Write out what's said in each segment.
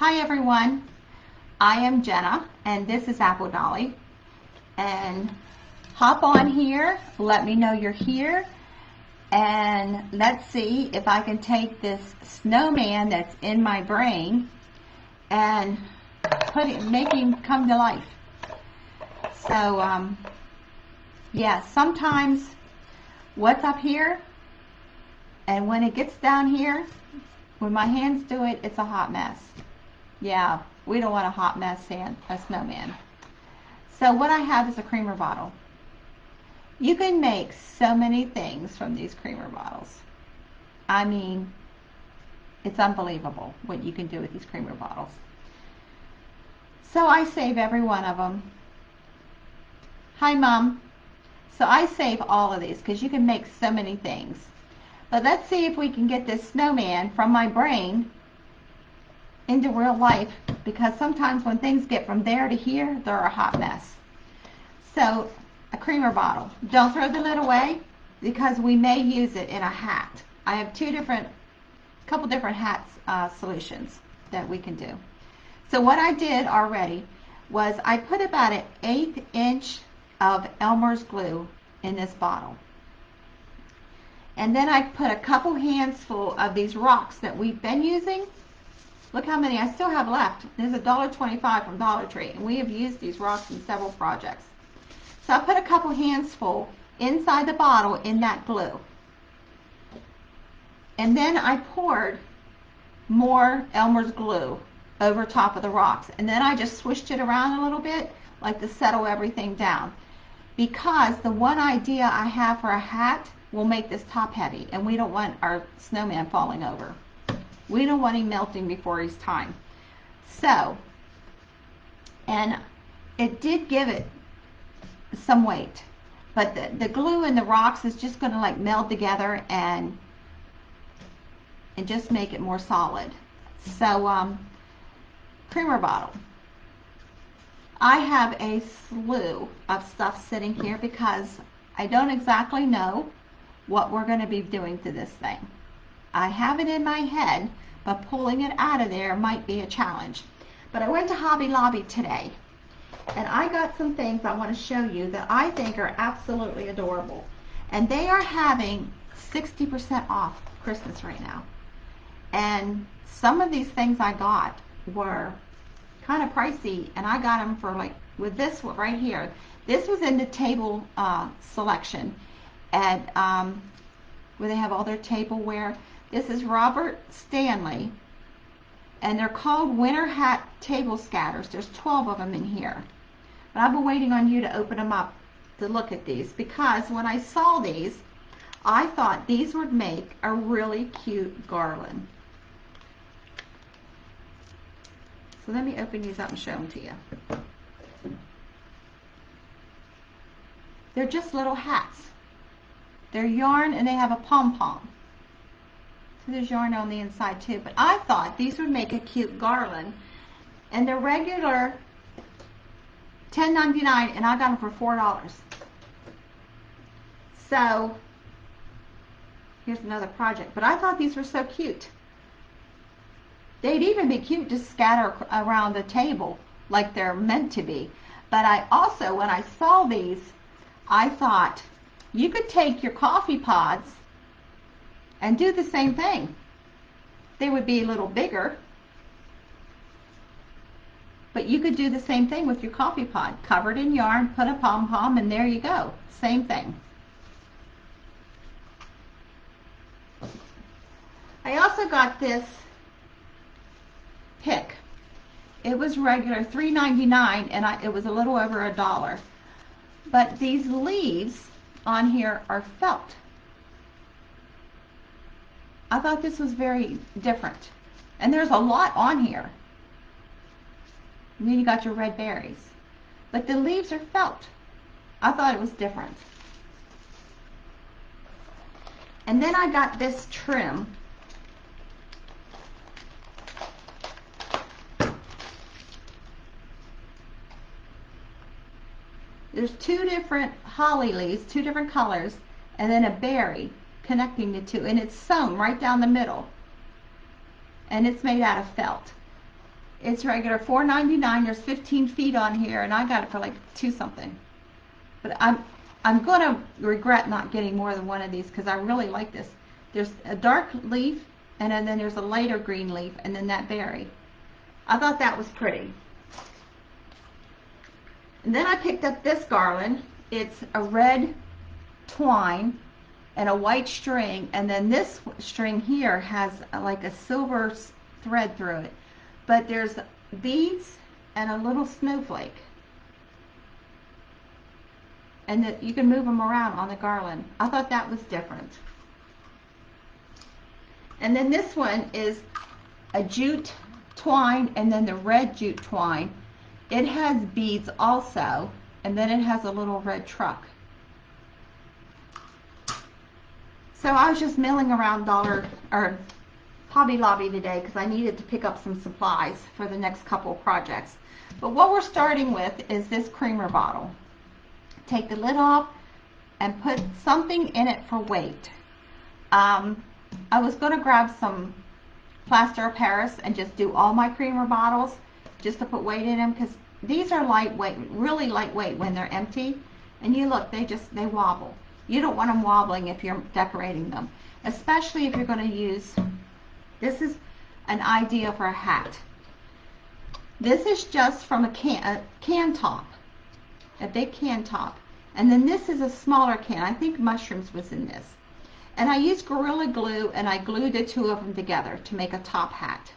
Hi everyone, I am Jenna and this is Apple Dolly, and hop on here, let me know you're here, and let's see if I can take this snowman that's in my brain and make him come to life. So yeah, sometimes what's up here and when it gets down here, when my hands do it, it's a hot mess. Yeah, we don't want a hot mess a snowman. So what I have is a creamer bottle. You can make so many things from these creamer bottles. I mean, it's unbelievable what you can do with these creamer bottles. So I save every one of them. Hi, Mom. So I save all of these because you can make so many things. But let's see if we can get this snowman from my brain into real life, because sometimes when things get from there to here, they're a hot mess. So a creamer bottle. Don't throw the lid away because we may use it in a hat. I have couple different hat solutions that we can do. So what I did already was I put about an 1/8 inch of Elmer's glue in this bottle. And then I put a couple handsful of these rocks that we've been using. Look how many I still have left. There's $1.25 from Dollar Tree, and we have used these rocks in several projects. So I put a couple handsful inside the bottle in that glue. And then I poured more Elmer's glue over top of the rocks. And then I just swished it around a little bit, like to settle everything down. Because the one idea I have for a hat will make this top heavy, and we don't want our snowman falling over. We don't want him melting before his time. So, and it did give it some weight, but the glue and the rocks is just going to like meld together and just make it more solid. So, creamer bottle. I have a slew of stuff sitting here because I don't exactly know what we're going to be doing to this thing. I have it in my head, but pulling it out of there might be a challenge. But I went to Hobby Lobby today, and I got some things I want to show you that I think are absolutely adorable. And they are having 60% off Christmas right now. And some of these things I got were kind of pricey, and I got them for like, with this one right here. This was in the table selection at where they have all their tableware. This is Robert Stanley, and they're called Winter Hat Table Scatters. There's 12 of them in here. But I've been waiting on you to open them up to look at these, because when I saw these, I thought these would make a really cute garland. So let me open these up and show them to you. They're just little hats. They're yarn, and they have a pom-pom. So there's yarn on the inside too. But I thought these would make a cute garland. And they're regular $10.99, and I got them for $4. So here's another project. But I thought these were so cute. They'd even be cute to scatter around the table like they're meant to be. But I also, when I saw these, I thought you could take your coffee pods and do the same thing. They would be a little bigger, but you could do the same thing with your coffee pod. Covered in yarn, put a pom-pom, and there you go. Same thing. I also got this pick. It was regular $3.99, and it was a little over $1. But these leaves on here are felt. I thought this was very different. And there's a lot on here. And then you got your red berries. But the leaves are felt. I thought it was different. And then I got this trim. There's two different holly leaves, two different colors, and then a berry connecting the two, and it's sewn right down the middle, and it's made out of felt. It's regular $4.99. There's 15 feet on here, and I got it for like $2 something. But I'm gonna regret not getting more than one of these because I really like this. There's a dark leaf, and then there's a lighter green leaf, and then that berry. I thought that was pretty. And then I picked up this garland. It's a red twine and a white string, and then this string here has like a silver thread through it. But there's beads and a little snowflake. And that you can move them around on the garland. I thought that was different. And then this one is a jute twine, and then the red jute twine. It has beads also, and then it has a little red truck. So I was just milling around Hobby Lobby today because I needed to pick up some supplies for the next couple of projects. But what we're starting with is this creamer bottle. Take the lid off and put something in it for weight. I was going to grab some plaster of Paris and just do all my creamer bottles just to put weight in them, because these are lightweight, really lightweight when they're empty. And you look, they wobble. You don't want them wobbling if you're decorating them, especially if you're going to use, this is an idea for a hat. This is just from a can top, a big can top. And then this is a smaller can. I think mushrooms was in this. And I used Gorilla Glue, and I glued the two of them together to make a top hat.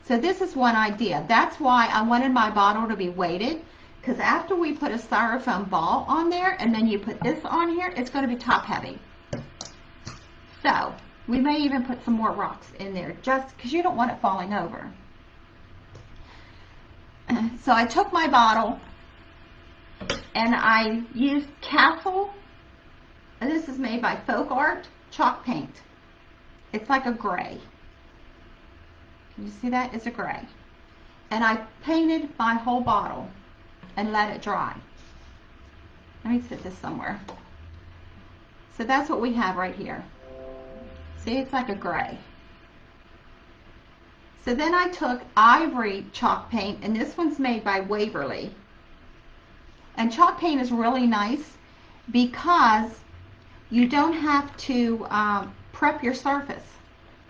So this is one idea. That's why I wanted my bottle to be weighted, because after we put a styrofoam ball on there and then you put this on here, it's going to be top heavy. So we may even put some more rocks in there just because you don't want it falling over. So I took my bottle and I used Castle, and this is made by Folk Art, chalk paint. It's like a gray. Can you see that? It's a gray. And I painted my whole bottle and let it dry. Let me sit this somewhere. So that's what we have right here. See, it's like a gray. So then I took ivory chalk paint, and this one's made by Waverly. And chalk paint is really nice because you don't have to prep your surface.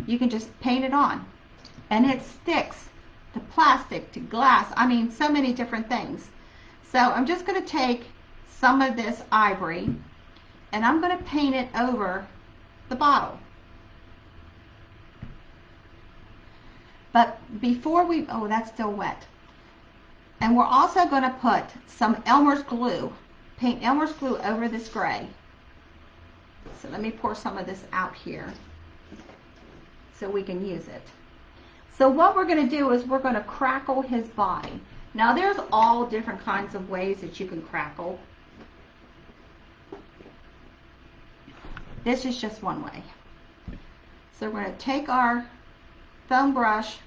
You can just paint it on. And it sticks to plastic, to glass, I mean so many different things. So I'm just going to take some of this ivory and I'm going to paint it over the bottle. But before we, oh, that's still wet. And we're also going to put some Elmer's glue, paint Elmer's glue over this gray. So let me pour some of this out here so we can use it. So what we're going to do is we're going to crackle his body. Now there's all different kinds of ways that you can crackle. This is just one way. So we're going to take our foam brush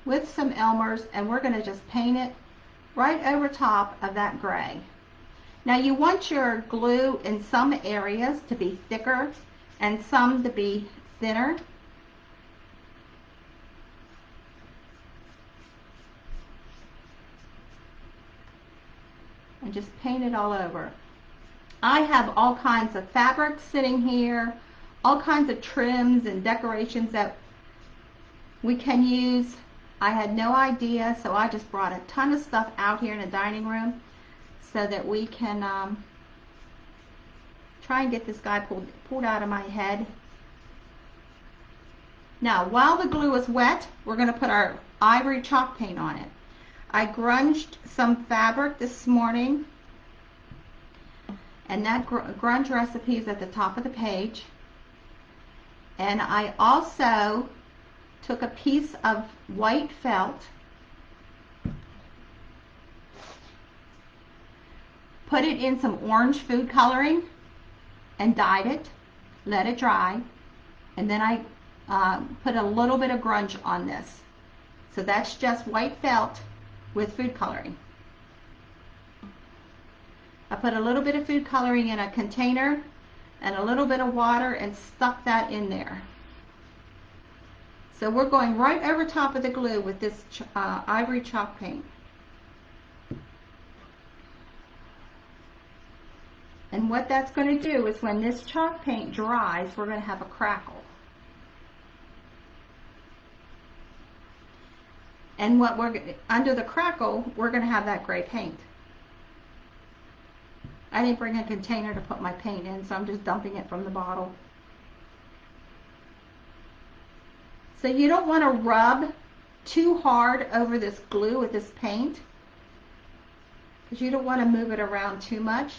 with some Elmer's and we're going to just paint it right over top of that gray. Now you want your glue in some areas to be thicker and some to be thinner. And just paint it all over. I have all kinds of fabric sitting here, all kinds of trims and decorations that we can use. I had no idea, so I just brought a ton of stuff out here in the dining room so that we can try and get this guy pulled out of my head. Now, while the glue is wet, we're going to put our ivory chalk paint on it. I grunged some fabric this morning, and that grunge recipe is at the top of the page. And I also took a piece of white felt, put it in some orange food coloring, and dyed it, let it dry, and then I put a little bit of grunge on this. So that's just white felt with food coloring. I put a little bit of food coloring in a container and a little bit of water and stuck that in there. So we're going right over top of the glue with this ivory chalk paint. And what that's going to do is when this chalk paint dries, we're going to have a crackle. And what under the crackle, we're going to have that gray paint. I didn't bring a container to put my paint in, so I'm just dumping it from the bottle. So you don't want to rub too hard over this glue with this paint, because you don't want to move it around too much.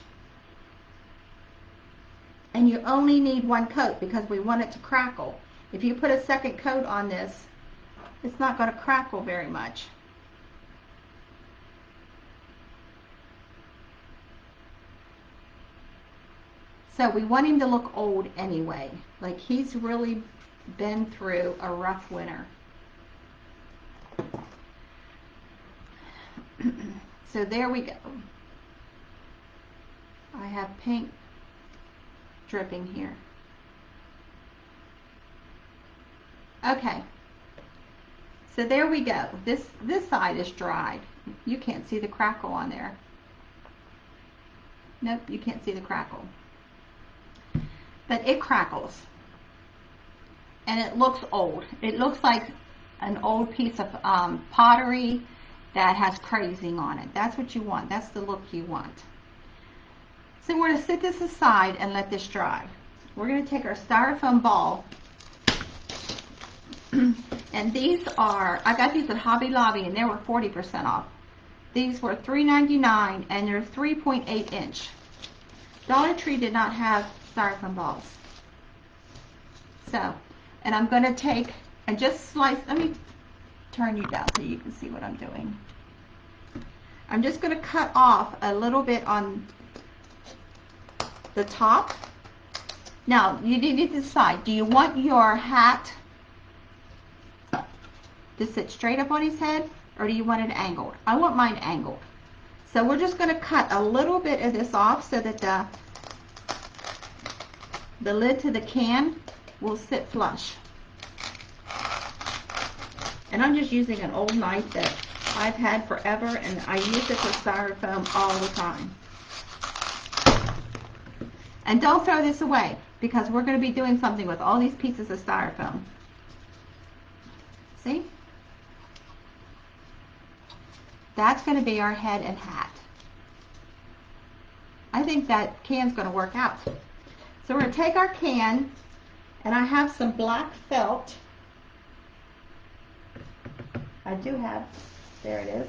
And you only need one coat because we want it to crackle. If you put a second coat on this, it's not going to crackle very much. So we want him to look old anyway, like he's really been through a rough winter. So there we go. I have paint dripping here. Okay. So there we go. This side is dried. You can't see the crackle on there. Nope, you can't see the crackle. But it crackles. And it looks old. It looks like an old piece of pottery that has crazing on it. That's what you want. That's the look you want. So we're going to set this aside and let this dry. We're going to take our styrofoam ball. And these are, I got these at Hobby Lobby and they were 40% off. These were $3.99 and they're 3.8 inch. Dollar Tree did not have styrofoam balls. So, and I'm going to take and just slice, let me turn you down so you can see what I'm doing. I'm just going to cut off a little bit on the top. Now, you need to decide, do you want your hat to sit straight up on his head, or do you want it angled? I want mine angled. So we're just going to cut a little bit of this off so that the lid to the can will sit flush. And I'm just using an old knife that I've had forever, and I use it for styrofoam all the time. And don't throw this away, because we're going to be doing something with all these pieces of styrofoam. See? That's going to be our head and hat. I think that can's going to work out. So we're going to take our can, and I have some black felt. I do have, there it is.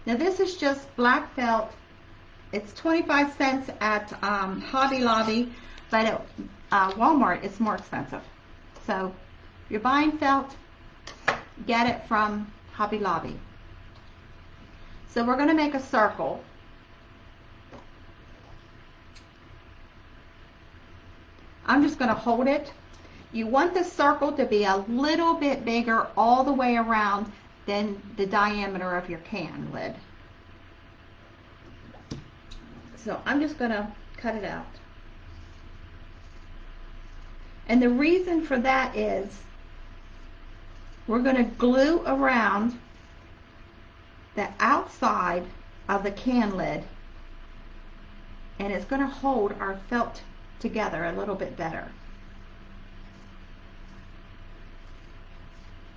Now this is just black felt. It's 25 cents at Hobby Lobby, but at Walmart it's more expensive. So if you're buying felt, get it from Hobby Lobby. So we're going to make a circle. I'm just going to hold it. You want the circle to be a little bit bigger all the way around than the diameter of your can lid. So I'm just going to cut it out. And the reason for that is we're going to glue around the outside of the can lid, and it's going to hold our felt together a little bit better.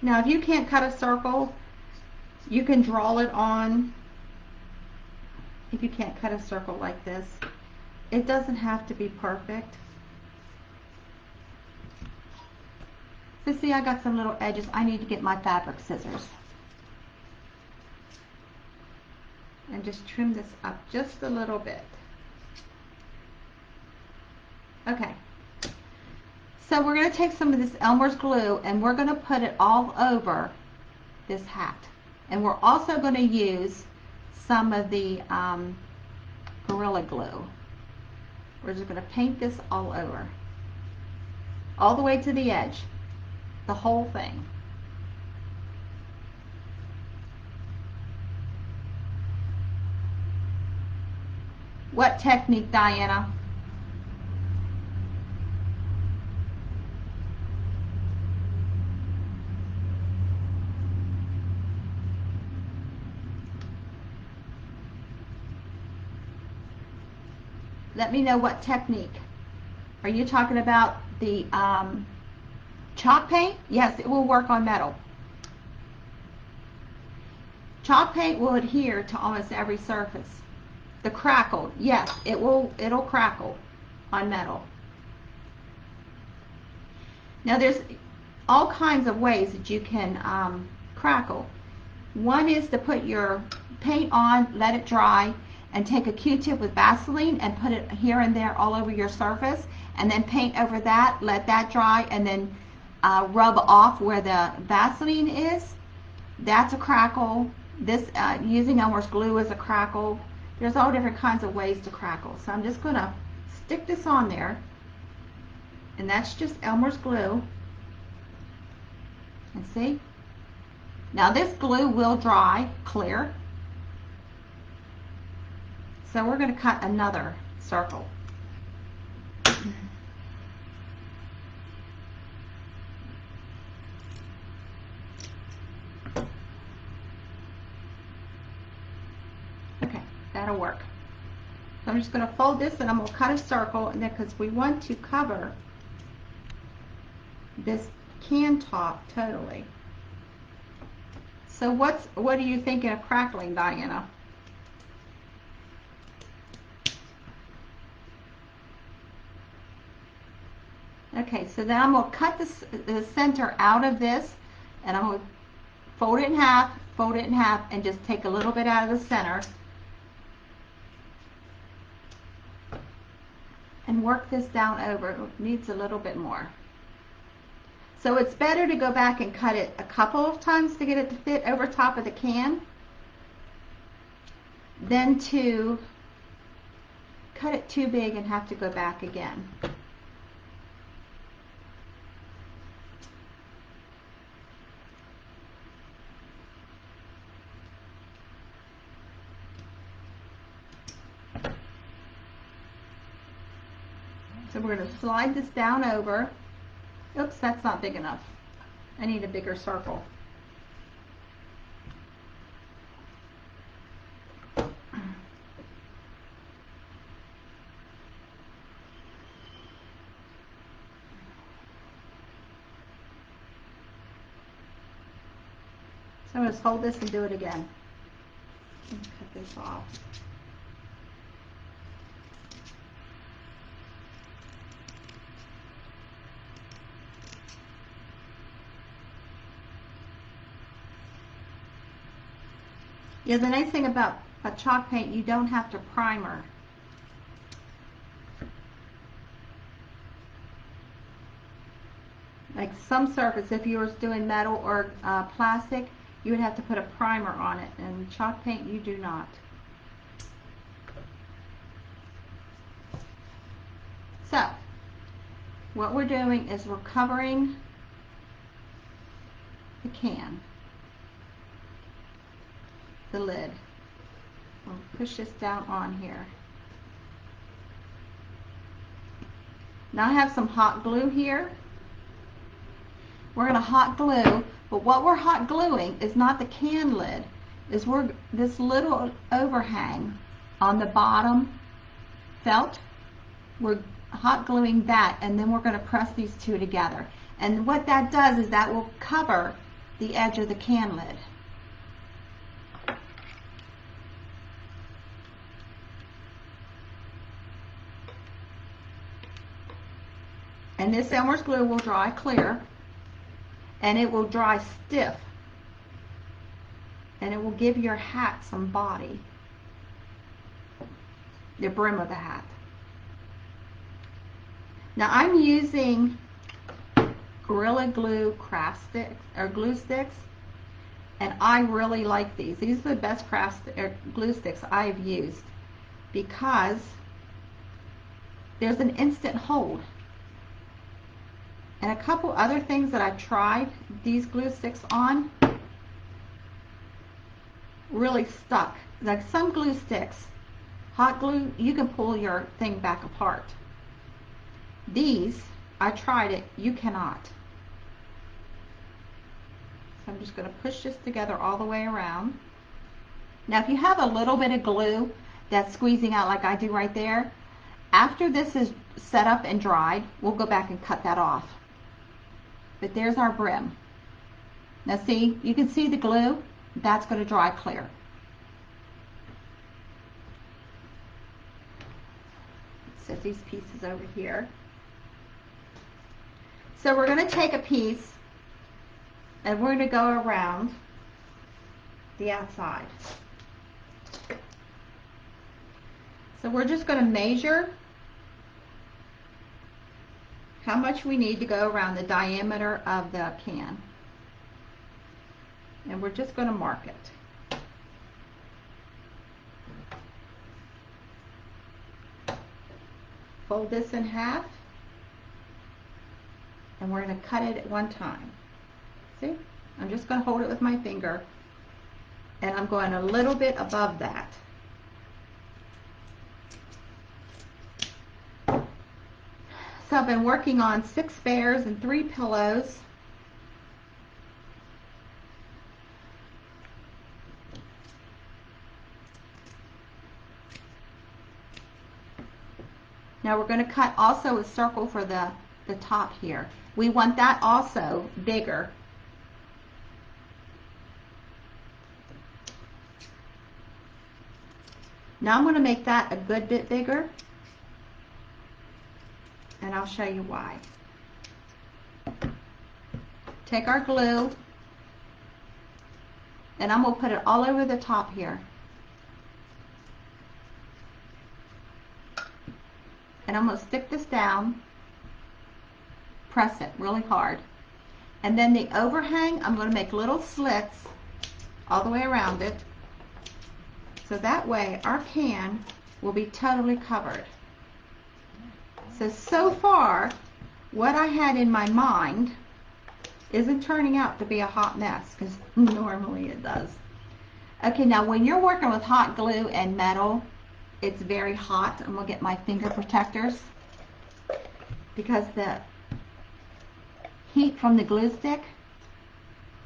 Now if you can't cut a circle, you can draw it on. If you can't cut a circle like this, it doesn't have to be perfect. So see, I got some little edges. I need to get my fabric scissors and just trim this up just a little bit. Okay, so we're going to take some of this Elmer's glue and we're going to put it all over this hat. And we're also going to use some of the Gorilla Glue. We're just going to paint this all over, all the way to the edge, the whole thing. What technique, Diana? let me know what technique. Are you talking about the chalk paint? Yes, it will work on metal. Chalk paint will adhere to almost every surface. The crackle, yes, it'll crackle on metal. Now there's all kinds of ways that you can crackle. One is to put your paint on, let it dry, and take a Q-tip with Vaseline and put it here and there all over your surface, and then paint over that, let that dry, and then rub off where the Vaseline is. That's a crackle. This using Elmer's glue is a crackle. There's all different kinds of ways to crackle. So I'm just going to stick this on there, and that's just Elmer's glue. And see? Now this glue will dry clear. So we're going to cut another circle. That'll work. So I'm just going to fold this and I'm going to cut a circle, and then because we want to cover this can top totally. So what are you thinking of crackling, Diana? Okay, so then I'm going to cut the center out of this, and I'm going to fold it in half, and just take a little bit out of the center. And work this down over. It needs a little bit more. So it's better to go back and cut it a couple of times to get it to fit over top of the can than to cut it too big and have to go back again. So we're going to slide this down over. Oops, that's not big enough. I need a bigger circle. So I'm going to hold this and do it again. Cut this off. Yeah, the nice thing about a chalk paint, you don't have to primer. Like some surface, if you were doing metal or plastic, you would have to put a primer on it. And chalk paint, you do not. So, what we're doing is we're covering the can. The lid. We'll push this down on here. Now I have some hot glue here. We're going to hot glue, but what we're hot gluing is not the can lid, is this little overhang on the bottom felt. We're hot gluing that, and then we're going to press these two together. And what that does is that will cover the edge of the can lid. And this Elmer's glue will dry clear, and it will dry stiff, and it will give your hat some body, the brim of the hat. Now I'm using Gorilla Glue craft sticks or glue sticks, and I really like these. These are the best glue sticks I've used because there's an instant hold. And a couple other things that I've tried these glue sticks on really stuck. Like some glue sticks, hot glue, you can pull your thing back apart. These, I tried it, you cannot. So I'm just going to push this together all the way around. Now if you have a little bit of glue that's squeezing out like I do right there, After this is set up and dried, we'll go back and cut that off. But there's our brim. Now see, you can see the glue, that's going to dry clear. Set these pieces over here. So we're going to take a piece and we're going to go around the outside. So we're just going to measure how much we need to go around the diameter of the can. And we're just going to mark it. Fold this in half, and we're going to cut it at one time. See? I'm just going to hold it with my finger, and I'm going a little bit above that. So I've been working on 6 bears and 3 pillows. Now we're going to cut also a circle for the top here. We want that also bigger. Now I'm going to make that a good bit bigger, and I'll show you why. Take our glue, and I'm going to put it all over the top here. And I'm going to stick this down, press it really hard. And then the overhang, I'm going to make little slits all the way around it. So that way our can will be totally covered. So far, what I had in my mind isn't turning out to be a hot mess, because normally it does. Okay, now when you're working with hot glue and metal, it's very hot. I'm going to get my finger protectors, because the heat from the glue stick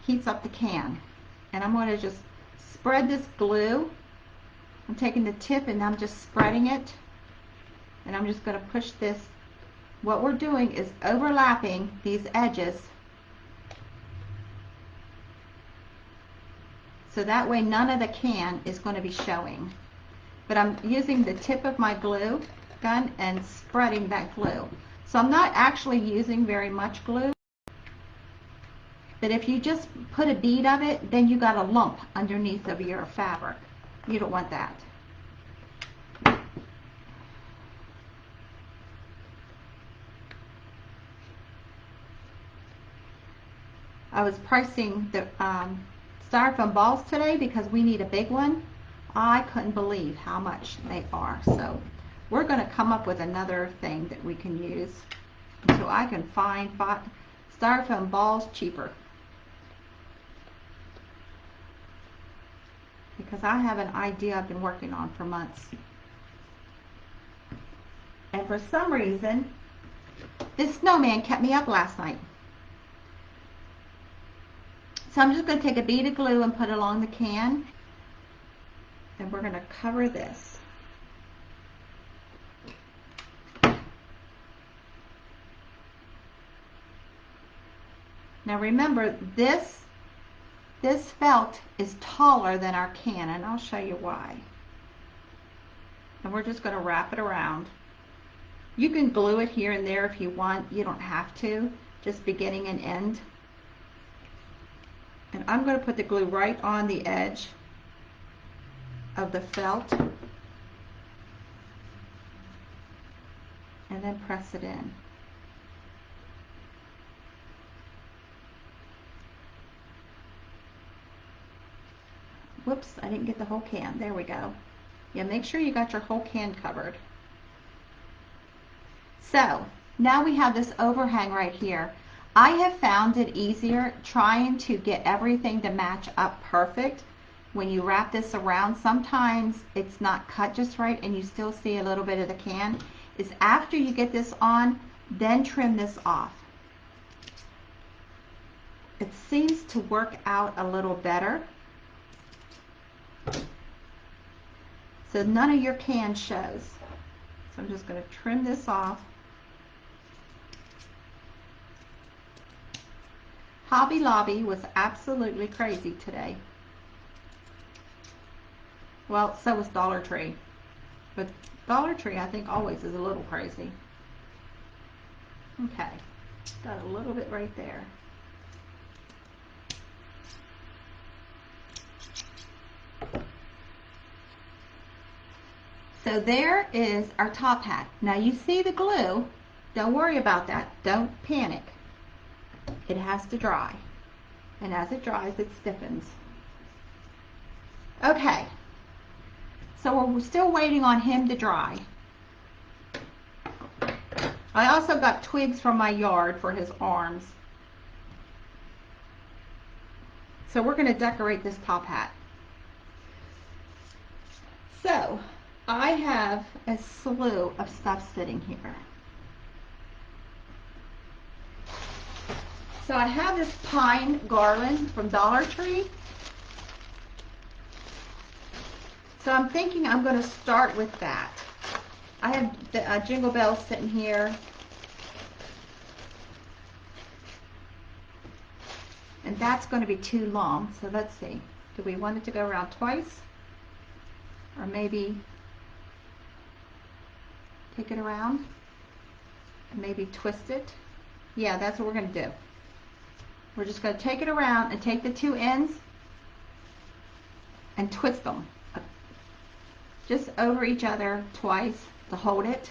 heats up the can. And I'm going to just spread this glue. I'm taking the tip and I'm just spreading it. And I'm just going to push this. What we're doing is overlapping these edges, so that way none of the can is going to be showing. But I'm using the tip of my glue gun and spreading that glue. So I'm not actually using very much glue. But if you just put a bead of it, then you got a lump underneath of your fabric. You don't want that. I was pricing the styrofoam balls today because we need a big one. I couldn't believe how much they are. So we're going to come up with another thing that we can use until I can find styrofoam balls cheaper. Because I have an idea I've been working on for months. And for some reason, this snowman kept me up last night. So I'm just going to take a bead of glue and put it along the can. And we're going to cover this. Now remember, this felt is taller than our can, and I'll show you why. And we're just going to wrap it around. You can glue it here and there if you want. You don't have to, just beginning and end. And I'm going to put the glue right on the edge of the felt, and then press it in. Whoops, I didn't get the whole can. There we go. Yeah, make sure you got your whole can covered. So now we have this overhang right here. I have found it easier trying to get everything to match up perfect. When you wrap this around, sometimes it's not cut just right and you still see a little bit of the can. Is after you get this on, then trim this off. It seems to work out a little better. So none of your can shows. So I'm just going to trim this off. Hobby Lobby was absolutely crazy today. Well, so was Dollar Tree. But Dollar Tree, I think, always is a little crazy. Okay, got a little bit right there. So there is our top hat. Now you see the glue. Don't worry about that. Don't panic. It has to dry. And as it dries, it stiffens. Okay. So we're still waiting on him to dry. I also got twigs from my yard for his arms. So we're going to decorate this top hat. So I have a slew of stuff sitting here. So I have this pine garland from Dollar Tree. So I'm thinking I'm going to start with that. I have the jingle bells sitting here. And that's going to be too long. So let's see. Do we want it to go around twice? Or maybe take it around and maybe twist it? Yeah, that's what we're going to do. We're just going to take it around and take the two ends and twist them just over each other twice to hold it.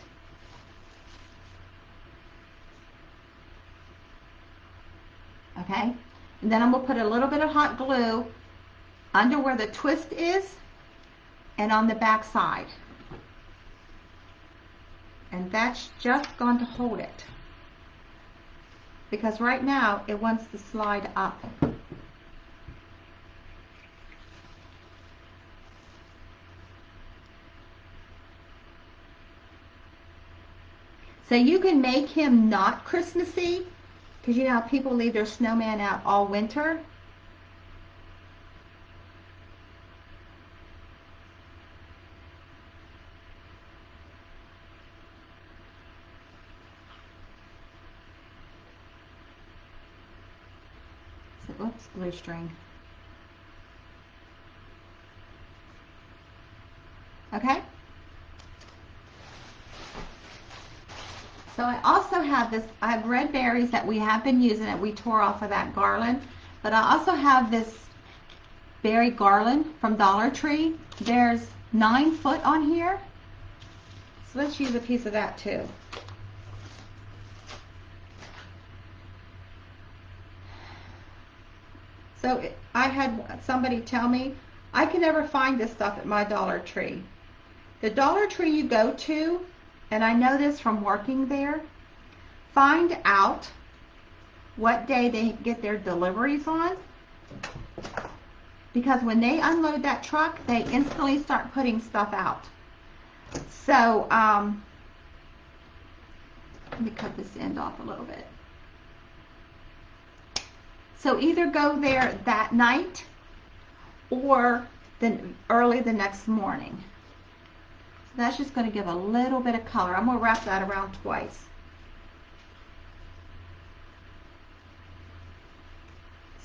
Okay, and then I'm going to put a little bit of hot glue under where the twist is and on the back side. And that's just going to hold it. Because right now it wants to slide up. So you can make him not Christmassy, because you know how people leave their snowman out all winter. So, oops, glue string. Okay? So I also have this, I have red berries that we have been using that we tore off of that garland, but I also have this berry garland from Dollar Tree. There's 9 foot on here, so let's use a piece of that too. So I had somebody tell me, I can never find this stuff at my Dollar Tree. The Dollar Tree you go to, and I know this from working there, find out what day they get their deliveries on, because when they unload that truck, they instantly start putting stuff out. So let me cut this end off a little bit. So either go there that night or then early the next morning. So that's just going to give a little bit of color. I'm going to wrap that around twice.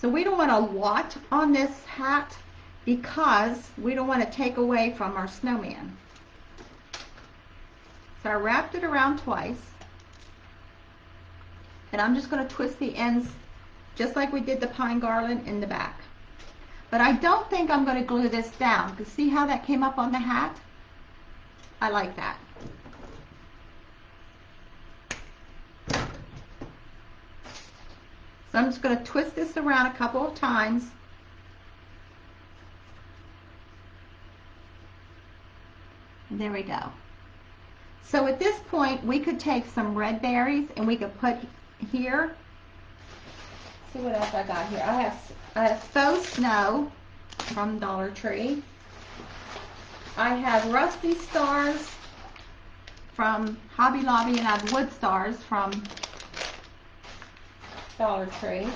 So we don't want a lot on this hat because we don't want to take away from our snowman. So I wrapped it around twice. And I'm just going to twist the ends just like we did the pine garland in the back. But I don't think I'm going to glue this down, because see how that came up on the hat? I like that. So I'm just going to twist this around a couple of times. And there we go. So at this point, we could take some red berries and we could put here. See what else I got here. I have faux snow from Dollar Tree. I have rusty stars from Hobby Lobby, and I have wood stars from Dollar Tree.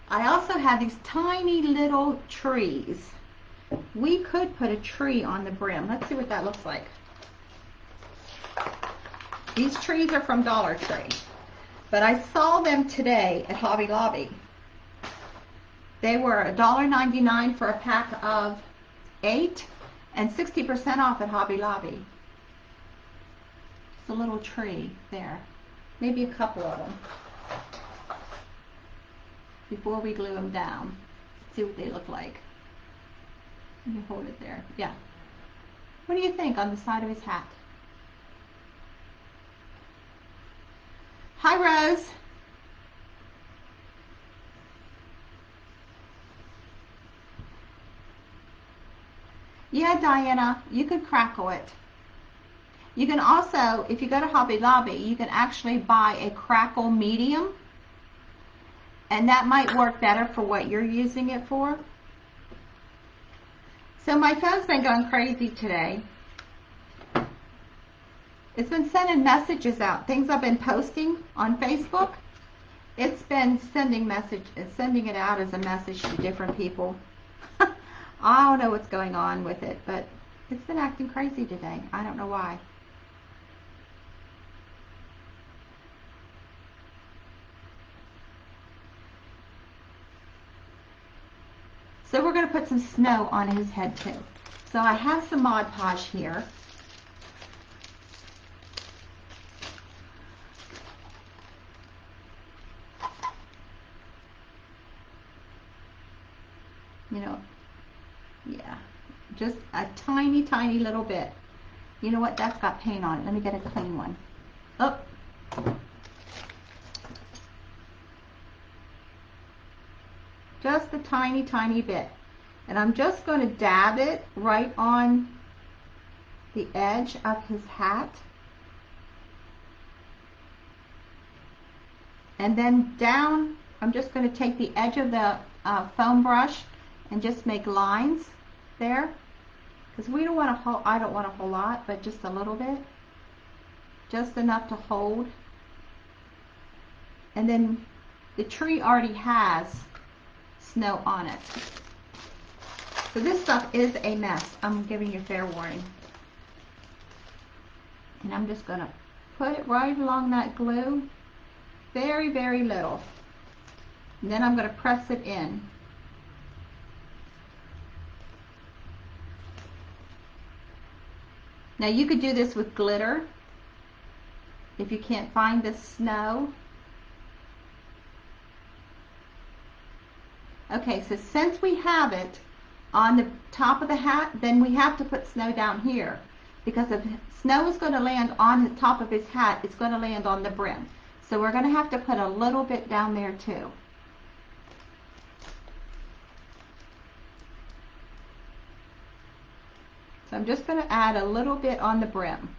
I also have these tiny little trees. we could put a tree on the brim. Let's see what that looks like. These trees are from Dollar Tree, but I saw them today at Hobby Lobby. They were $1.99 for a pack of 8 and 60% off at Hobby Lobby. Just a little tree there. Maybe a couple of them. Before we glue them down. See what they look like. Let me hold it there. Yeah. What do you think on the side of his hat? Hi, Rose. Yeah, Diana, you could crackle it. You can also, if you go to Hobby Lobby, you can actually buy a crackle medium, and that might work better for what you're using it for. So my phone's been going crazy today. It's been sending messages out, things I've been posting on Facebook. It's been sending it out as a message to different people. I don't know what's going on with it, but it's been acting crazy today. I don't know why. So we're going to put some snow on his head too. So I have some Mod Podge here. You know, yeah, just a tiny, tiny little bit. You know what? That's got paint on it. Let me get a clean one. Oh. Just a tiny, tiny bit. And I'm just going to dab it right on the edge of his hat. And then down, I'm just going to take the edge of the foam brush and just make lines there. Because we don't want a whole, I don't want a whole lot, but just a little bit. Just enough to hold. And then the tree already has snow on it. So this stuff is a mess. I'm giving you fair warning. And I'm just going to put it right along that glue. Very, very little. And then I'm going to press it in. Now you could do this with glitter if you can't find the snow. Okay, so since we have it on the top of the hat, then we have to put snow down here, because if snow is going to land on the top of his hat, it's going to land on the brim. So we're going to have to put a little bit down there too. So I'm just going to add a little bit on the brim.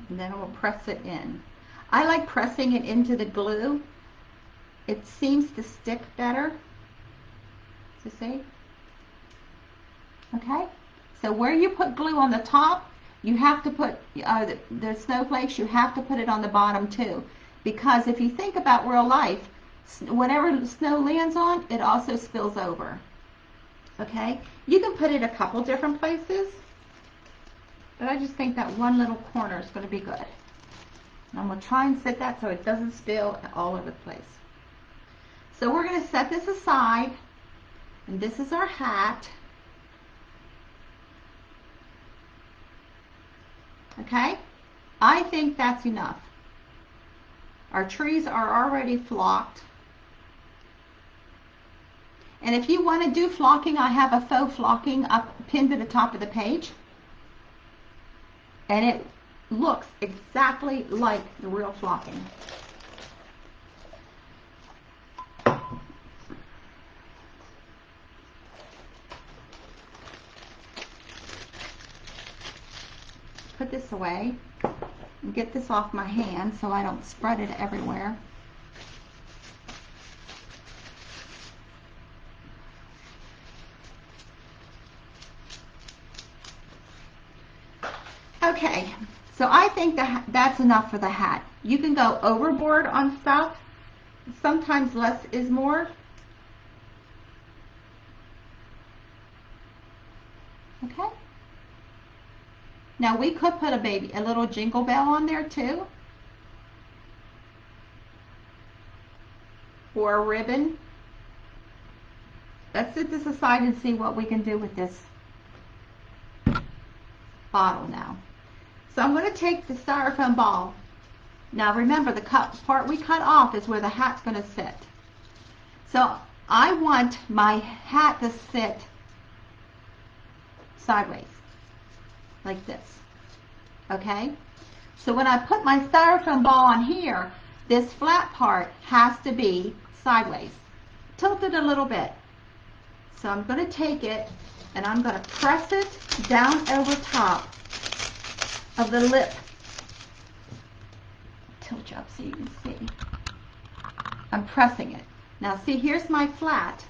And then we'll press it in. I like pressing it into the glue. It seems to stick better. So see? Okay? So where you put glue on the top, you have to put the snowflakes, you have to put it on the bottom too. Because if you think about real life, whatever snow lands on, it also spills over. Okay? You can put it a couple different places, but I just think that one little corner is going to be good. And I'm going to try and set that so it doesn't spill all over the place. So we're going to set this aside, and this is our hat. Okay? I think that's enough. Our trees are already flocked. And if you want to do flocking, I have a faux flocking up pinned to the top of the page. And it looks exactly like the real flocking. Put this away and get this off my hand so I don't spread it everywhere. Okay, so I think that's enough for the hat. You can go overboard on stuff. Sometimes less is more. Okay. Now we could put a little jingle bell on there too. Or a ribbon. Let's set this aside and see what we can do with this bottle now. So I'm going to take the styrofoam ball. Now remember, the part we cut off is where the hat's going to sit. So I want my hat to sit sideways, like this. Okay? So when I put my styrofoam ball on here, this flat part has to be sideways. Tilt it a little bit. So I'm going to take it and I'm going to press it down over top of the lip. Tilt you up so you can see. I'm pressing it. Now see, here's my flat.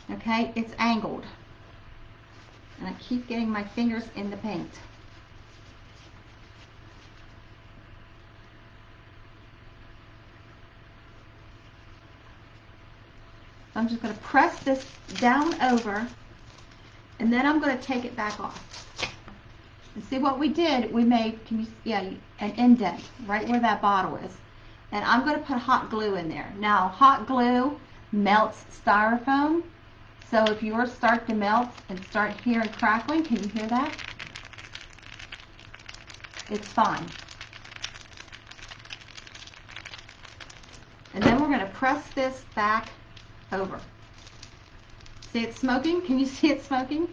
Okay, it's angled. And I keep getting my fingers in the paint. I'm just going to press this down over, and then I'm going to take it back off. And see what we did? We made, an indent right where that bottle is. And I'm going to put hot glue in there. Now, hot glue melts styrofoam. So if yours start to melt and start hearing crackling, can you hear that? It's fine. And then we're going to press this back over. See it smoking? Can you see it smoking?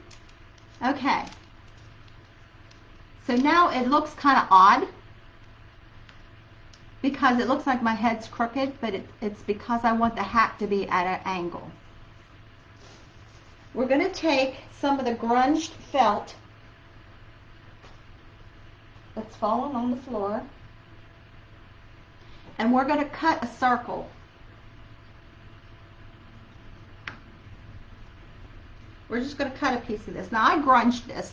Okay. So now it looks kind of odd because it looks like my head's crooked, but it's because I want the hat to be at an angle. We're going to take some of the grunged felt that's fallen on the floor, and we're going to cut a circle. We're just going to cut a piece of this. Now I grunged this.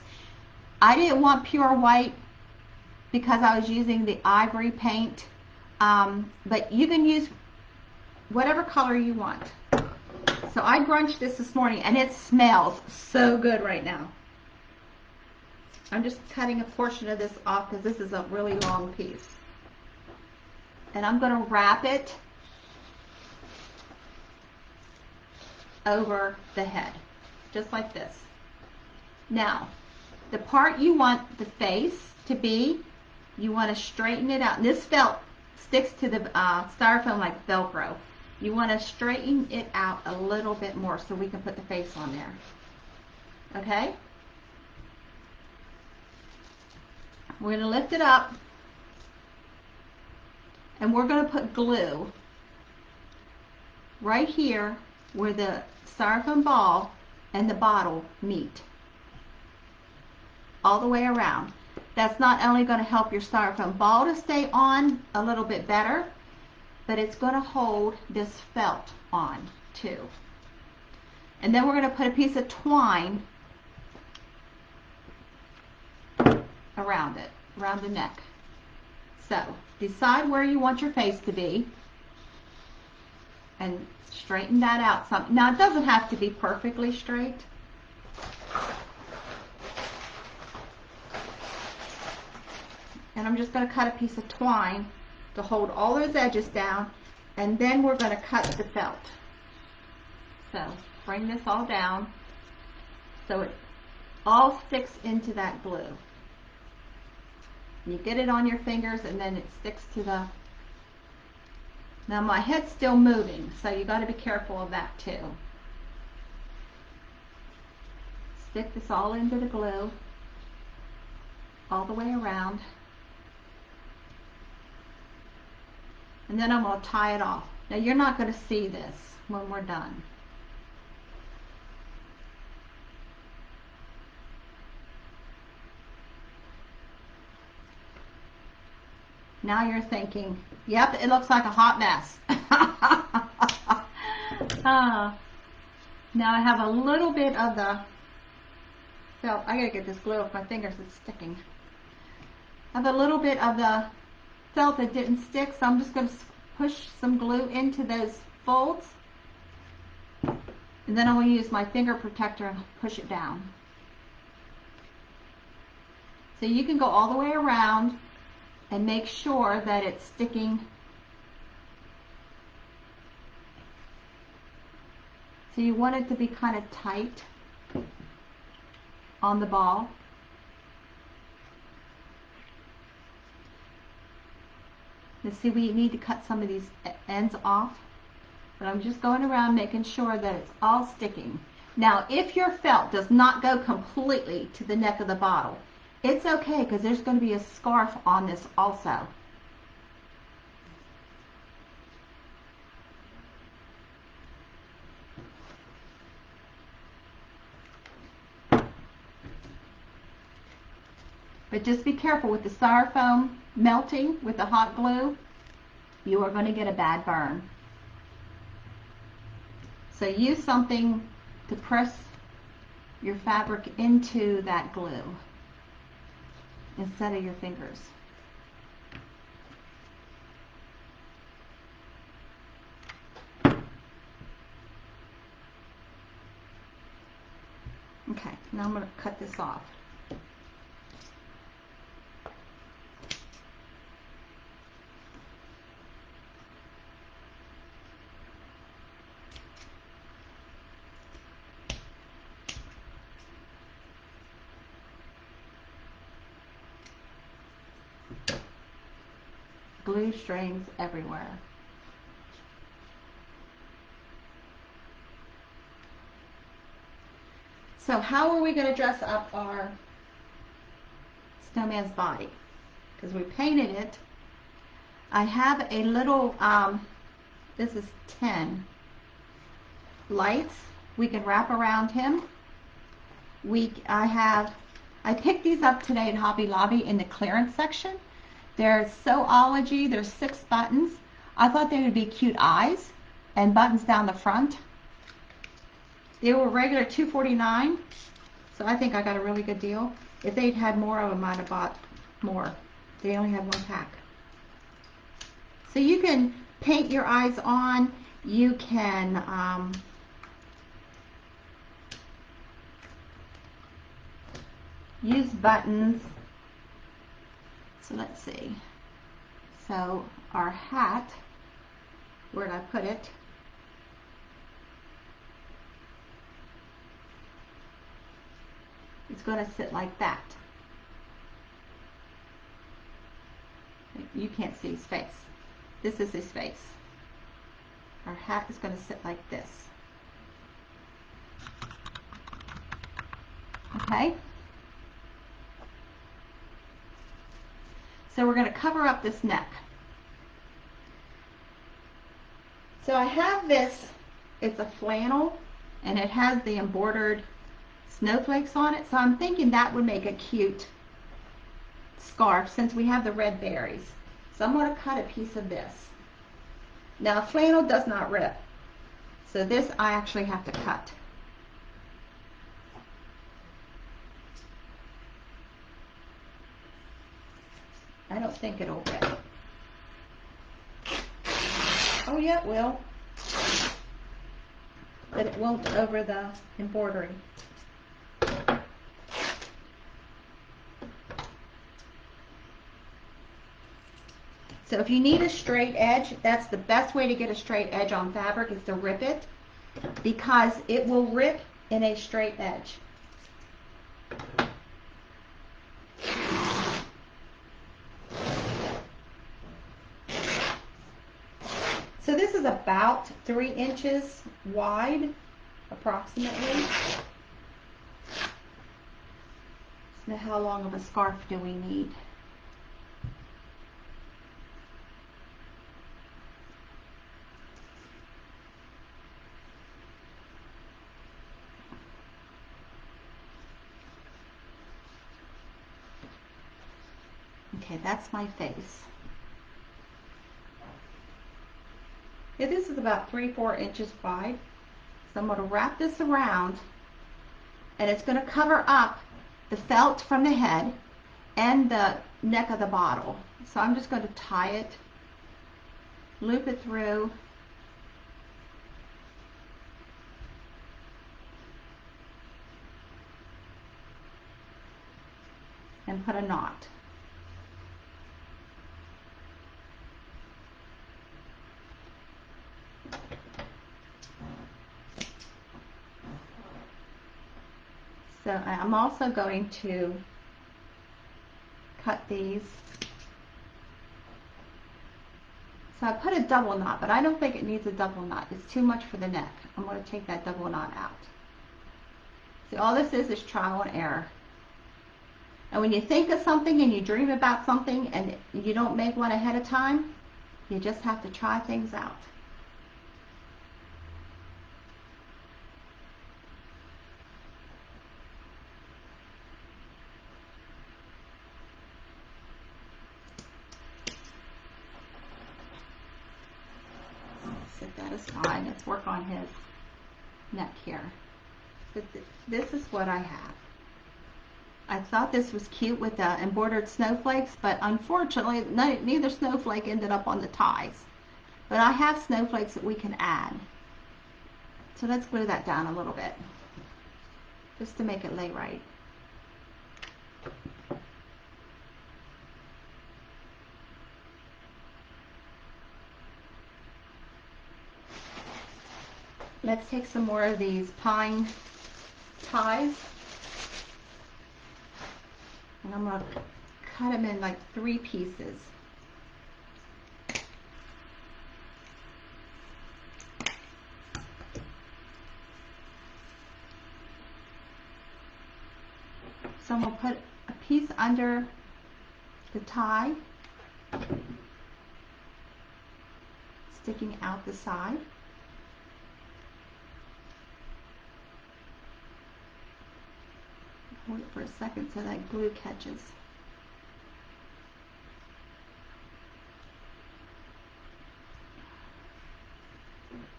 I didn't want pure white because I was using the ivory paint, but you can use whatever color you want. So I grunged this morning and it smells so good right now. I'm just cutting a portion of this off because this is a really long piece. And I'm going to wrap it over the head, just like this. Now, the part you want the face to be, you want to straighten it out. This felt sticks to the styrofoam like Velcro. You want to straighten it out a little bit more so we can put the face on there. Okay? We're going to lift it up and we're going to put glue right here where the styrofoam ball and the bottle meet. All the way around. That's not only going to help your styrofoam ball to stay on a little bit better, but it's going to hold this felt on too. And then we're going to put a piece of twine around it, around the neck. So decide where you want your face to be and straighten that out some. Now it doesn't have to be perfectly straight. And I'm just going to cut a piece of twine to hold all those edges down, and then we're going to cut the felt. So bring this all down so it all sticks into that glue. You get it on your fingers and then it sticks to the... Now my head's still moving, so you got to be careful of that too. Stick this all into the glue all the way around. And then I'm going to tie it off. Now you're not going to see this when we're done. Now you're thinking, yep, it looks like a hot mess. Now I have a little bit of the So I gotta get this glue off my fingers, it's sticking. I have a little bit of the felt that didn't stick, so I'm just gonna push some glue into those folds. And then I'm gonna use my finger protector and push it down. So you can go all the way around and make sure that it's sticking. So you want it to be kind of tight on the ball. You see, we need to cut some of these ends off, but I'm just going around making sure that it's all sticking. Now, if your felt does not go completely to the neck of the bottle, it's okay, because there's going to be a scarf on this also. But just be careful with the styrofoam melting with the hot glue. You are going to get a bad burn. So use something to press your fabric into that glue instead of your fingers. Okay, now I'm going to cut this off. Glue strings everywhere. So how are we going to dress up our snowman's body? Because we painted it. I have a little, this is 10 lights we can wrap around him. I picked these up today at Hobby Lobby in the clearance section. They're Sewology. There's 6 buttons. I thought they would be cute eyes and buttons down the front. They were regular $2.49, so I think I got a really good deal. If they'd had more, I might have bought more. They only had 1 pack. So you can paint your eyes on. You can use buttons. So let's see. So our hat, where did I put it? It's going to sit like that. You can't see his face. This is his face. Our hat is going to sit like this. Okay? So we're going to cover up this neck. So I have this, it's a flannel, and it has the embroidered snowflakes on it, so I'm thinking that would make a cute scarf since we have the red berries. So I'm going to cut a piece of this. Now flannel does not rip, so this I actually have to cut. I don't think it'll rip. Oh yeah, it will. But it won't over the embroidery. So if you need a straight edge, that's the best way to get a straight edge on fabric, is to rip it, because it will rip in a straight edge. So this is about 3 inches wide, approximately. Now how long of a scarf do we need? Okay, that's my face. Yeah, this is about 3-4 inches wide. So I'm going to wrap this around, and it's going to cover up the felt from the head and the neck of the bottle. So I'm just going to tie it, loop it through, and put a knot. So I'm also going to cut these. So I put a double knot, but I don't think it needs a double knot. It's too much for the neck. I'm going to take that double knot out. See, all this is trial and error. And when you think of something and you dream about something and you don't make one ahead of time, you just have to try things out. Set that aside. Let's work on his neck here. This is what I have. I thought this was cute with the embroidered snowflakes, but unfortunately neither snowflake ended up on the ties. But I have snowflakes that we can add. So let's glue that down a little bit, just to make it lay right. Let's take some more of these pine ties, and I'm going to cut them in like 3 pieces. So I'm going to put a piece under the tie, sticking out the side. Hold it for a second so that glue catches.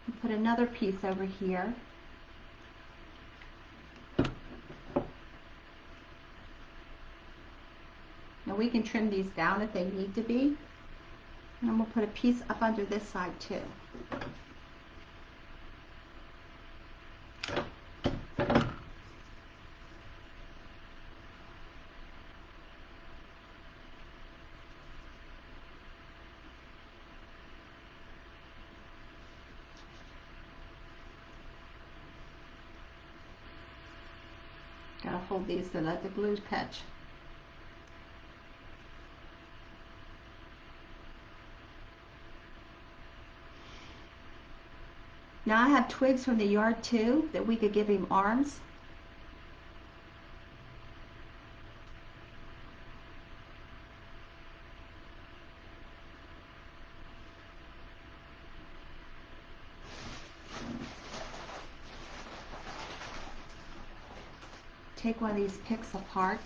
And put another piece over here. Now we can trim these down if they need to be. And I'm going to put a piece up under this side too. Gotta hold these so that the glue catch. Now I have twigs from the yard too that we could give him arms. Take one of these picks apart.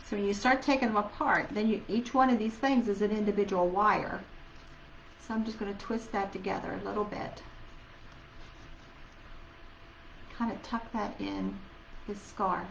So when you start taking them apart, then each one of these things is an individual wire. So I'm just going to twist that together a little bit. Kind of tuck that in his scarf.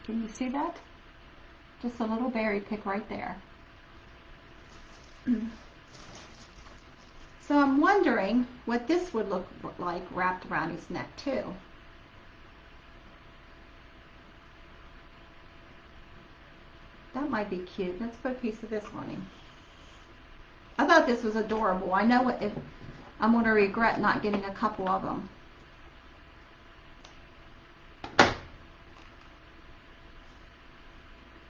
Can you see that? Just a little berry pick right there. So I'm wondering what this would look like wrapped around his neck too. That might be cute. Let's put a piece of this on him. I thought this was adorable. I know if I'm going to regret not getting a couple of them.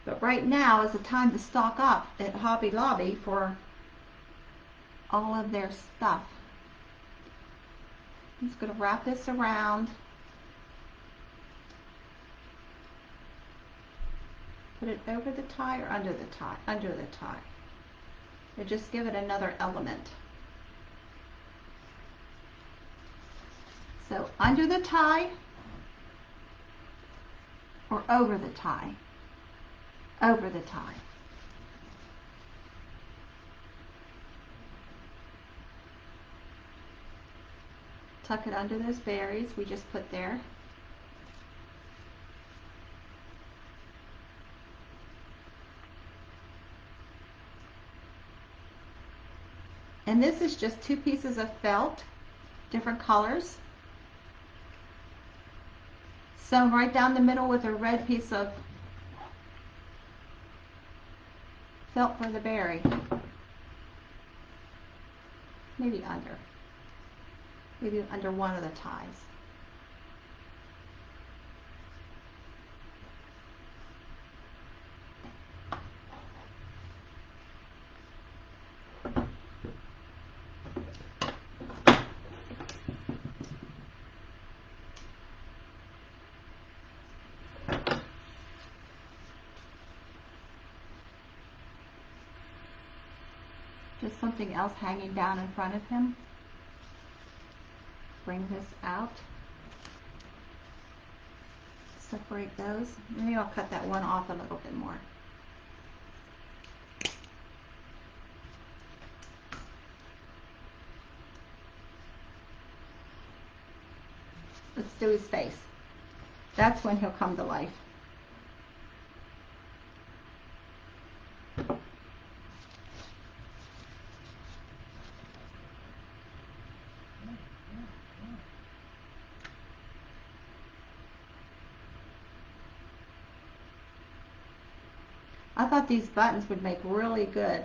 But right now is the time to stock up at Hobby Lobby for all of their stuff. I'm just going to wrap this around. Put it over the tie or under the tie? Under the tie. And just give it another element. So under the tie or over the tie? Over the tie. Tuck it under those berries we just put there. And this is just 2 pieces of felt, different colors. Sewn right down the middle with a red piece of felt for the berry. Maybe under. Maybe under one of the ties. Just something else hanging down in front of him. Bring this out. Separate those. Maybe I'll cut that one off a little bit more. Let's do his face. That's when he'll come to life. I thought these buttons would make really good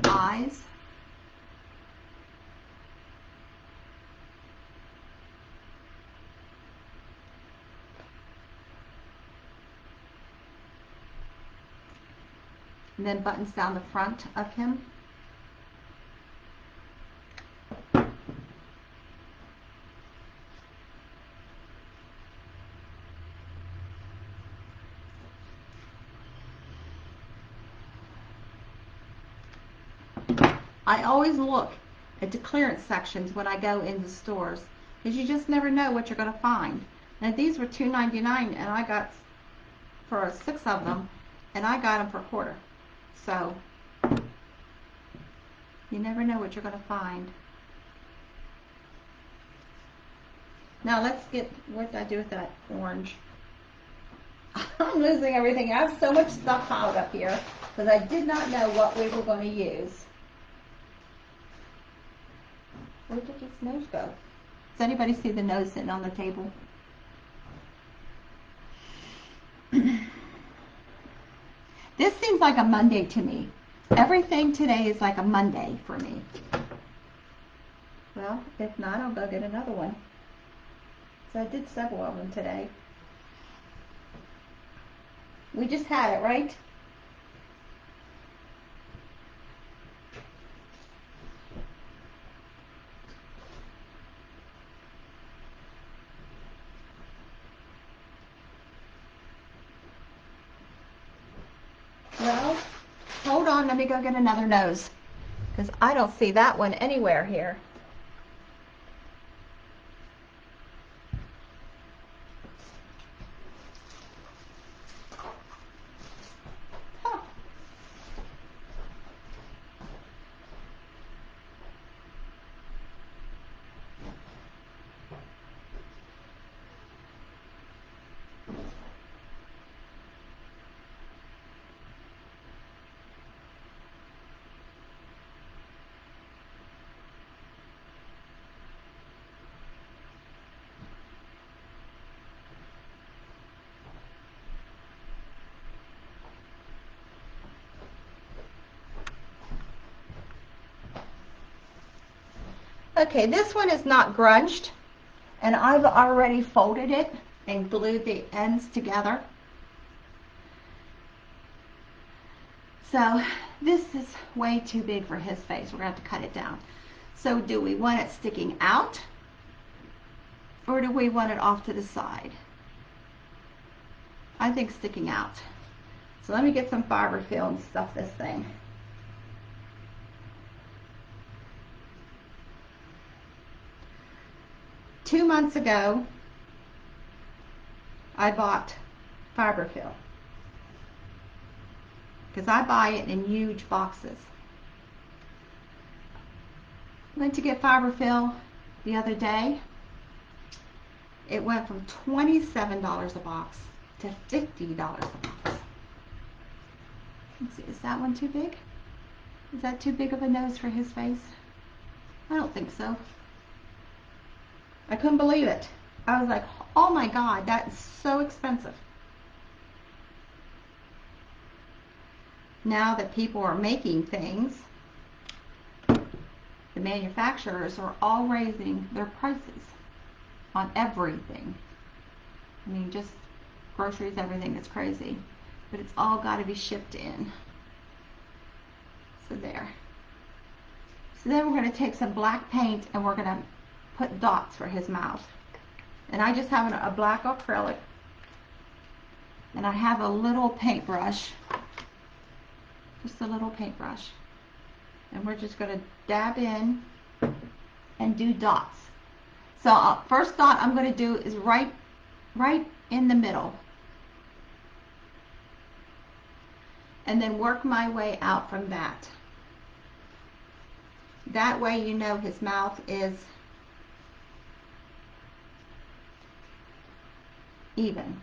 eyes. And then buttons down the front of him. I always look at the clearance sections when I go into stores, because you just never know what you're going to find. Now these were $2.99 and I got for 6 of them, and I got them for a quarter. So you never know what you're going to find. Now let's get, what did I do with that orange? I'm losing everything. I have so much stuff piled up here because I did not know what we were going to use. Where did this nose go? Does anybody see the nose sitting on the table? This seems like a Monday to me. Everything today is like a Monday for me. Well, if not, I'll go get another one. So I did several of them today. We just had it, right? Well, hold on, let me go get another nose, because I don't see that one anywhere here. Huh. Okay, this one is not grunged, and I've already folded it and glued the ends together. So this is way too big for his face. We're going to have to cut it down. So do we want it sticking out, or do we want it off to the side? I think sticking out. So let me get some fiberfill and stuff this thing. Two months ago, I bought fiberfill because I buy it in huge boxes. Went to get fiberfill the other day. It went from $27 a box to $50 a box. Let's see, is that one too big? Is that too big of a nose for his face? I don't think so. I couldn't believe it. I was like, oh my God, that is so expensive. Now that people are making things, the manufacturers are all raising their prices on everything. I mean, just groceries, everything is crazy. But it's all got to be shipped in. So there. So then we're going to take some black paint and we're going to put dots for his mouth. And I just have a black acrylic. And I have a little paintbrush. Just a little paintbrush. And we're just going to dab in and do dots. So first dot I'm going to do is right in the middle. And then work my way out from that. That way you know his mouth is even.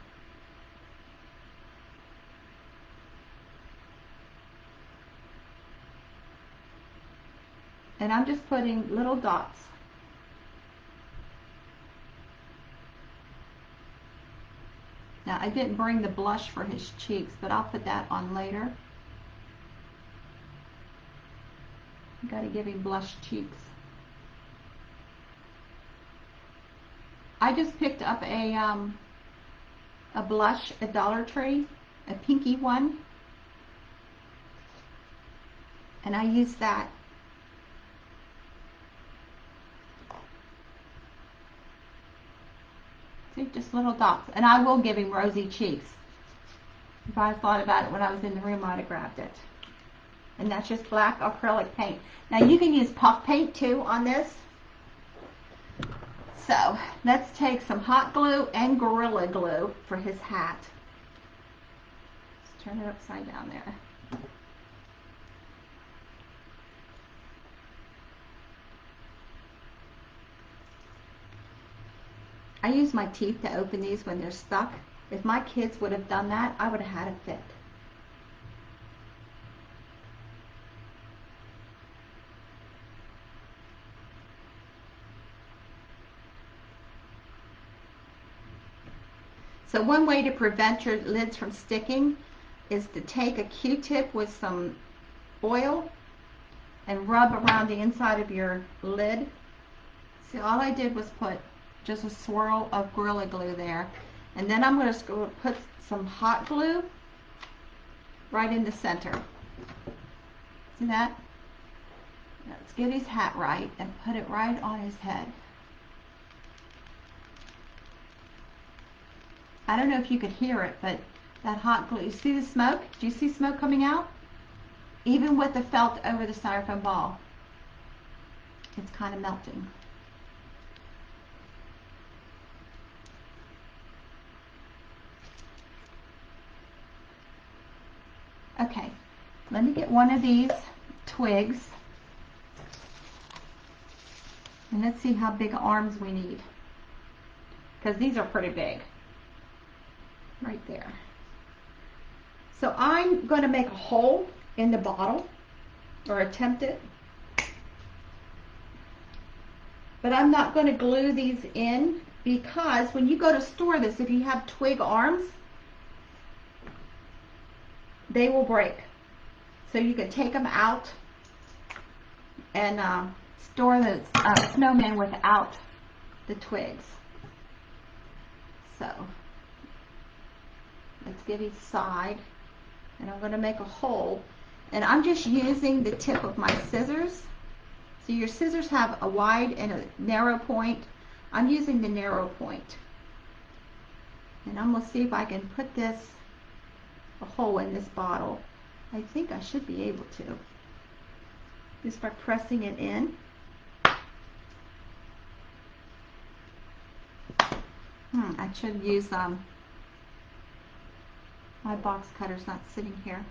And I'm just putting little dots. Now I didn't bring the blush for his cheeks, but I'll put that on later. Got to give him blush cheeks. I just picked up a blush at Dollar Tree, a pinky one, and I used that. See, just little dots. And I will give him rosy cheeks. If I thought about it when I was in the room, I'd have grabbed it. And that's just black acrylic paint. Now you can use puff paint too on this. So let's take some hot glue and Gorilla Glue for his hat. Let's turn it upside down there. I use my teeth to open these when they're stuck. If my kids would have done that, I would have had a fit. So one way to prevent your lids from sticking is to take a Q-tip with some oil and rub around the inside of your lid. See, all I did was put just a swirl of Gorilla Glue there. And then I'm going to put some hot glue right in the center. See that? Let's get his hat right and put it right on his head. I don't know if you could hear it, but that hot glue, you see the smoke? Do you see smoke coming out? Even with the felt over the styrofoam ball, it's kind of melting. Okay, let me get one of these twigs, and let's see how big arms we need, because these are pretty big. Right there. So I'm going to make a hole in the bottle, or attempt it, but I'm not going to glue these in, because when you go to store this, if you have twig arms, they will break. So you can take them out and store the snowman without the twigs. So let's give each side, and I'm going to make a hole, and I'm just using the tip of my scissors So your scissors have a wide and a narrow point. I'm using the narrow point. And I'm going to see if I can put a hole in this bottle. I think I should be able to. Just by pressing it in. I should use, my box cutter's not sitting here.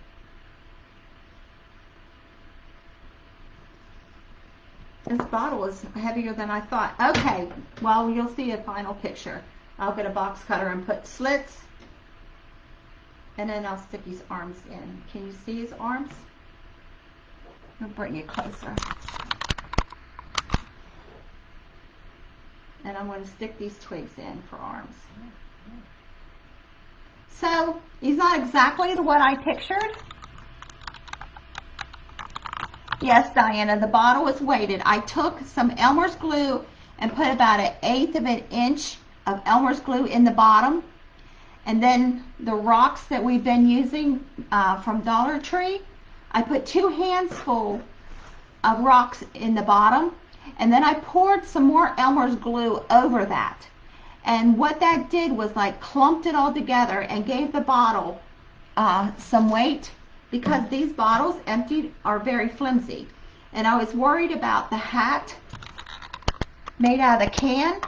This bottle is heavier than I thought. Okay, well, you'll see a final picture. I'll get a box cutter and put slits, and then I'll stick his arms in. Can you see his arms? I'll bring it closer. And I'm going to stick these twigs in for arms. So, he's not exactly what I pictured. Yes, Diana, the bottle is weighted. I took some Elmer's glue and put about 1/8 of an inch of Elmer's glue in the bottom. And then the rocks that we've been using from Dollar Tree, I put 2 handfuls of rocks in the bottom. And then I poured some more Elmer's glue over that. And what that did was like clumped it all together and gave the bottle some weight, because these bottles emptied are very flimsy. And I was worried about the hat made out of the can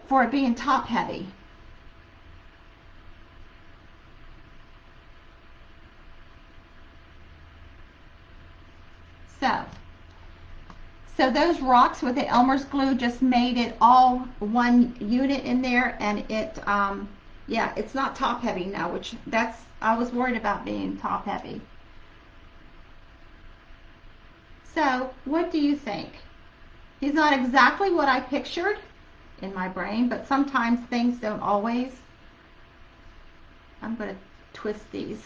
for it being top heavy. So those rocks with the Elmer's glue just made it all one unit in there, and it, yeah, it's not top heavy now, which I was worried about being top heavy. So, what do you think? He's not exactly what I pictured in my brain, but sometimes things don't always. I'm going to twist these.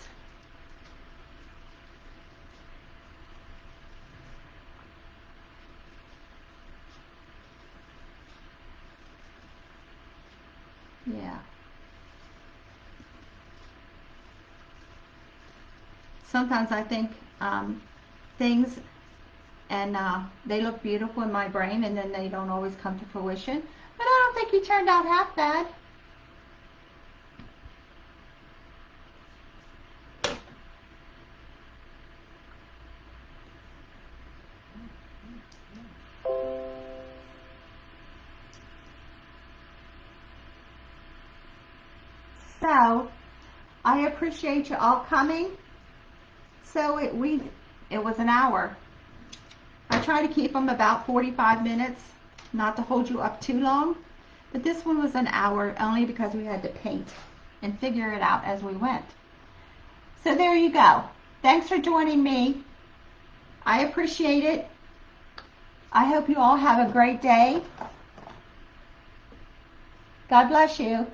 Yeah. Sometimes I think things and they look beautiful in my brain, and then they don't always come to fruition. But I don't think he turned out half bad. So, I appreciate you all coming. So it was an hour. I try to keep them about 45 minutes, not to hold you up too long. But this one was an hour only because we had to paint and figure it out as we went. So there you go. Thanks for joining me. I appreciate it. I hope you all have a great day. God bless you.